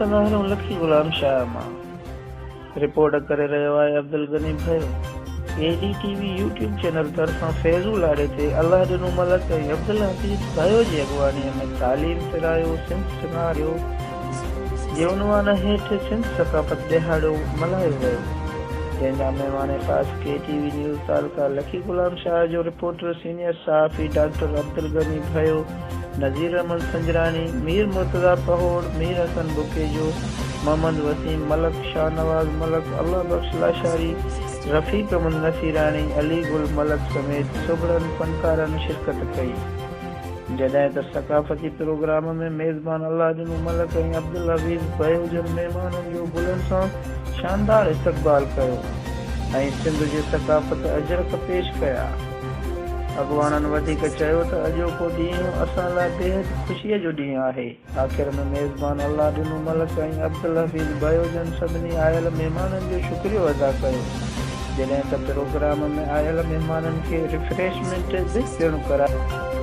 कंदा आहियूं लखी गुलाम शाह मां। रिपोर्ट करे रहियो आहे अब्दुल गनी भयो। ADTV यूट्यूब चैनल तरफ़ां फैज़ुल आड़े ते अलाह ॾिनो मलक ऐं अब्दुल हफीज़ भयो जी अॻुवाणीअ में तालीम फिरायो सिंध सिंगारियो जे उनवान हेठि सिंध सक़ाफ़त ॾिहाड़ो मल्हायो वियो, जंहिंजा महिमान ख़ासि KTV न्यूज़ तालुका लखी गुलाम शाह जो रिपोर्टर सीनियर सहाफ़ी डॉक्टर अब्दुल गनी भयो, नज़ीर अहमद संजरानी, मीर मुर्तज़ा पहोड़, मीर हसन बुकेजो, मोहम्मद वसीम मलक, शाहनवाज मलक, अल्लाह बख्श लाशारी, रफ़ीक अहमद नसीरानी, अली गुल मलक समेत सुबड़न फनकारनि शिरकत कई। जॾहिं त सक़ाफ़ती प्रोग्राम में मेज़बान अल्लाह ॾिनो मलक ऐं अब्दुल हफीज़ भयो जन महिमाननि जो गुलनि सां शानदार इस्तक़बाल कयो ऐं सिंध जे सक़ाफ़त अजरक पेश कया। अॻुवाणनि वधीक चयो त अॼोको ॾींहुं असां लाइ बेहद ख़ुशीअ जो ॾींहुं आहे। आख़िर में मेज़बान अल्लाह ॾिनो मलक ऐं अब्दुल हफीज़ भयो जन सभिनी आयल महिमाननि जो शुक्रियो अदा कयो, जॾहिं त प्रोग्राम में आयल महिमाननि खे रिफ्रेशमेंट बि ॾियणु करायो।